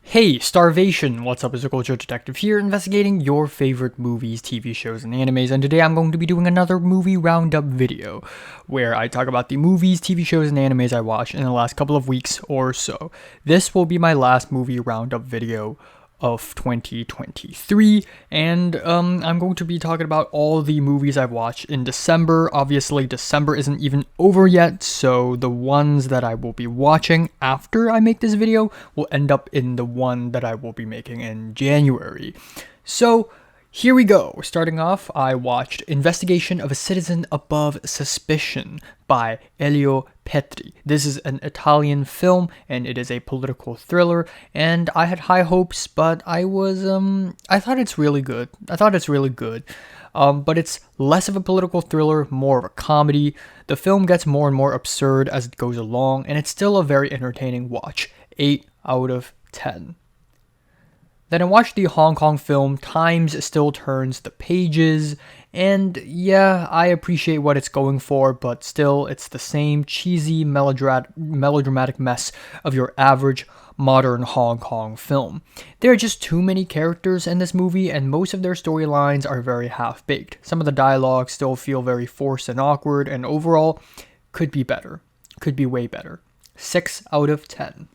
Hey, Starvation! What's up? It's a Culture Detective here, investigating your favorite movies, TV shows, and animes, and today I'm going to be doing another movie roundup video, where I talk about the movies, TV shows, and animes I watched in the last couple of weeks or so. This will be my last movie roundup video of 2023, and I'm going to be talking about all the movies I've watched in December. Obviously, December isn't even over yet, so the ones that I will be watching after I make this video will end up in the one that I will be making in January. So, here we go. Starting off, I watched Investigation of a Citizen Above Suspicion by Elio Petri. This is an Italian film, and it is a political thriller, and I had high hopes, but I thought it's really good. But it's less of a political thriller, more of a comedy. The film gets more and more absurd as it goes along, and it's still a very entertaining watch. 8 out of 10. Then I watched the Hong Kong film Time Still Turns the Pages, and yeah, I appreciate what it's going for, but still, it's the same cheesy, melodramatic mess of your average modern Hong Kong film. There are just too many characters in this movie, and most of their storylines are very half-baked. Some of the dialogue still feel very forced and awkward, and overall, could be better. Could be way better. 6 out of 10.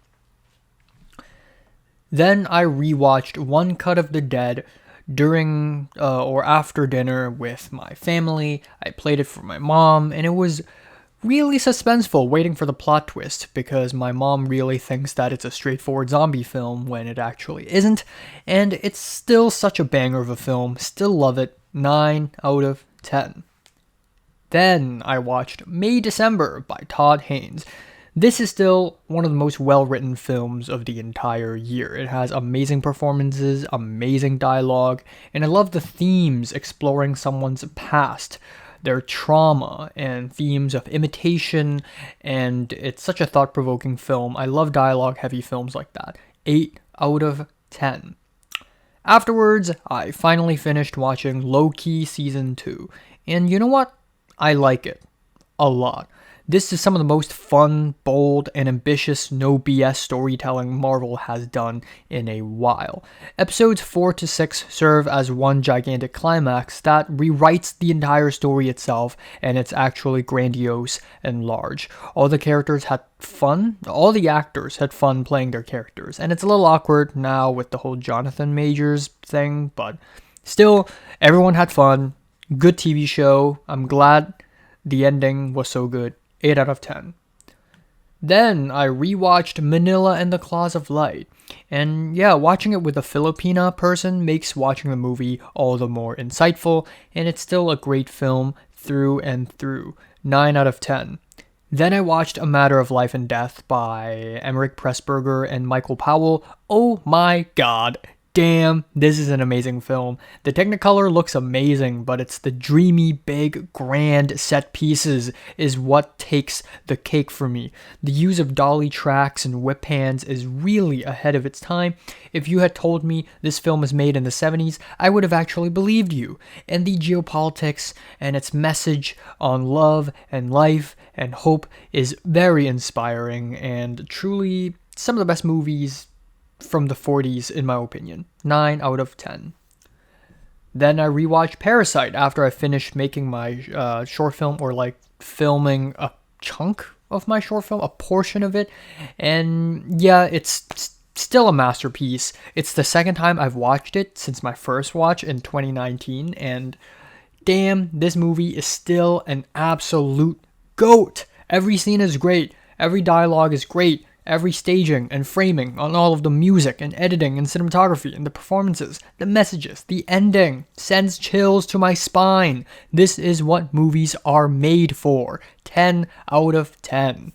Then I rewatched One Cut of the Dead during or after dinner with my family. I played it for my mom, and it was really suspenseful waiting for the plot twist because my mom really thinks that it's a straightforward zombie film when it actually isn't, and it's still such a banger of a film. Still love it. 9 out of 10. Then I watched May December by Todd Haynes. This is still one of the most well-written films of the entire year. It has amazing performances, amazing dialogue, and I love the themes exploring someone's past, their trauma, and themes of imitation, and it's such a thought-provoking film. I love dialogue-heavy films like that. 8 out of 10. Afterwards, I finally finished watching Low-Key Season 2, and you know what? I like it. A lot. This is some of the most fun, bold, and ambitious no BS storytelling Marvel has done in a while. Episodes 4 to 6 serve as one gigantic climax that rewrites the entire story itself, and it's actually grandiose and large. All the actors had fun playing their characters, and it's a little awkward now with the whole Jonathan Majors thing, but still, everyone had fun. Good TV show. I'm glad the ending was so good. 8 out of 10. Then I rewatched Manila and the Claws of Light. And yeah, watching it with a Filipina person makes watching the movie all the more insightful, and it's still a great film through and through. 9 out of 10. Then I watched A Matter of Life and Death by Emmerich Pressburger and Michael Powell. Oh my god. Damn, this is an amazing film. The Technicolor looks amazing, but it's the dreamy, big, grand set pieces is what takes the cake for me. The use of dolly tracks and whip hands is really ahead of its time. If you had told me this film was made in the 70s, I would have actually believed you. And the geopolitics and its message on love and life and hope is very inspiring and truly some of the best movies from the 40s, in my opinion. 9 out of 10. Then I rewatched Parasite after I finished making my short film, or like filming a chunk of my short film, a portion of it. And yeah, it's still a masterpiece. It's the second time I've watched it since my first watch in 2019. And damn, this movie is still an absolute GOAT. Every scene is great. Every dialogue is great. Every staging and framing on all of the music and editing and cinematography and the performances, the messages, the ending sends chills to my spine. This is what movies are made for. 10 out of 10.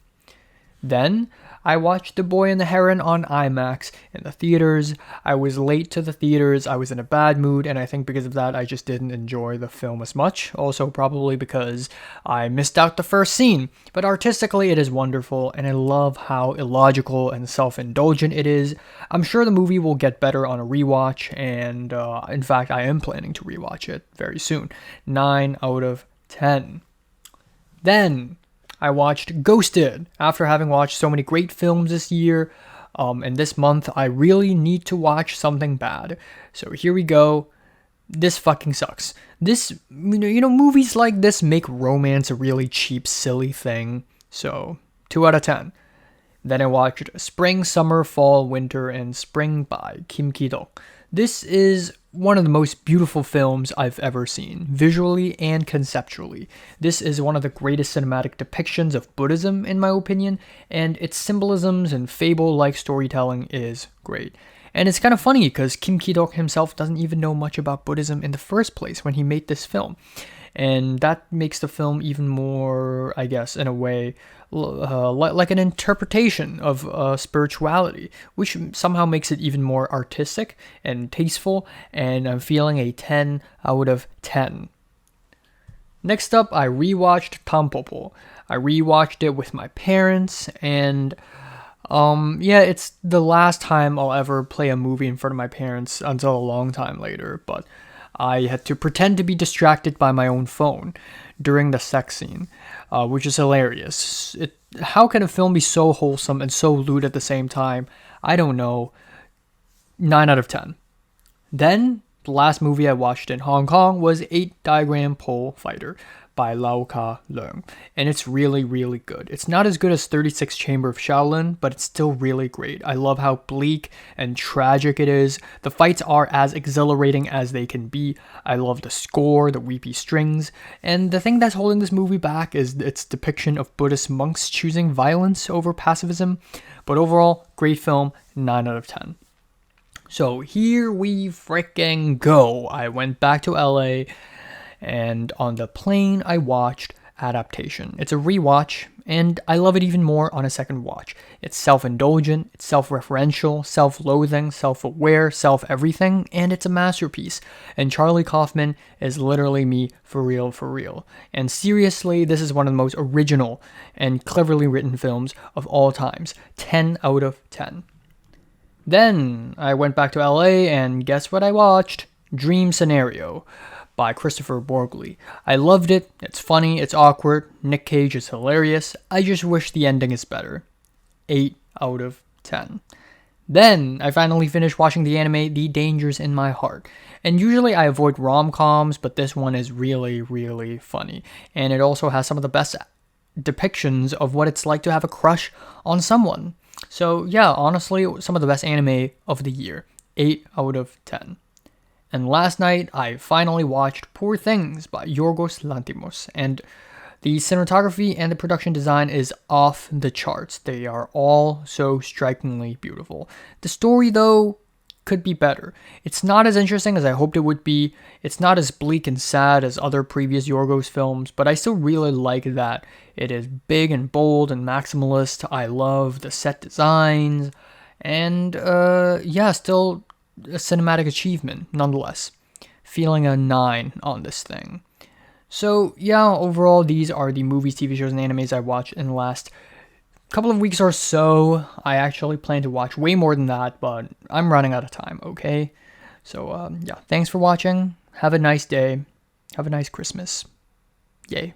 Then I watched The Boy and the Heron on IMAX in the theaters. I was late to the theaters. I was in a bad mood, and I think because of that, I just didn't enjoy the film as much. Also, probably because I missed out the first scene. But artistically, it is wonderful, and I love how illogical and self-indulgent it is. I'm sure the movie will get better on a rewatch, and in fact, I am planning to rewatch it very soon. 9 out of 10. Then I watched Ghosted. After having watched so many great films this year, And this month, I really need to watch something bad. So here we go. This fucking sucks. This, movies like this make romance a really cheap, silly thing. So, 2 out of 10. Then I watched Spring, Summer, Fall, Winter, and Spring by Kim Ki-duk. This is one of the most beautiful films I've ever seen, visually and conceptually. This is one of the greatest cinematic depictions of Buddhism, in my opinion, and its symbolisms and fable-like storytelling is great. And it's kind of funny because Kim Ki-duk himself doesn't even know much about Buddhism in the first place when he made this film. And that makes the film even more, I guess, in a way, like an interpretation of spirituality, which somehow makes it even more artistic and tasteful, and I'm feeling a 10 out of 10. Next up, I rewatched Tampopo. I rewatched it with my parents, and it's the last time I'll ever play a movie in front of my parents until a long time later, but I had to pretend to be distracted by my own phone during the sex scene, which is hilarious. How can a film be so wholesome and so lewd at the same time? I don't know. 9 out of 10. Then, the last movie I watched in Hong Kong was 8 Diagram Pole Fighter by Lau Ka Leung, and it's really, really good. It's not as good as 36 Chamber of Shaolin, but it's still really great. I love how bleak and tragic it is. The fights are as exhilarating as they can be. I love the score, the weepy strings, and the thing that's holding this movie back is its depiction of Buddhist monks choosing violence over pacifism. But overall, great film, 9 out of 10. So here we freaking go. I went back to LA, and on the plane, I watched Adaptation. It's a rewatch, and I love it even more on a second watch. It's self-indulgent, it's self-referential, self-loathing, self-aware, self-everything, and it's a masterpiece. And Charlie Kaufman is literally me for real, for real. And seriously, this is one of the most original and cleverly written films of all times. 10 out of 10. Then I went back to LA, and guess what I watched? Dream Scenario by Christopher Borgli. I loved it. It's funny, it's awkward. Nick Cage is hilarious. I just wish the ending is better. 8 out of 10. Then I finally finished watching the anime The Dangers in My Heart. And usually I avoid rom-coms, but this one is really, really funny. And it also has some of the best depictions of what it's like to have a crush on someone. So yeah, honestly, some of the best anime of the year. 8 out of 10. And last night, I finally watched Poor Things by Yorgos Lanthimos, and the cinematography and the production design is off the charts. They are all so strikingly beautiful. The story, though, could be better. It's not as interesting as I hoped it would be. It's not as bleak and sad as other previous Yorgos films, but I still really like that it is big and bold and maximalist. I love the set designs, and still a cinematic achievement nonetheless. Feeling a 9 on this thing. So yeah, overall these are the movies, TV shows, and animes I watched in the last couple of weeks or so. I actually plan to watch way more than that, but I'm running out of time, okay? So thanks for watching. Have a nice day. Have a nice Christmas. Yay.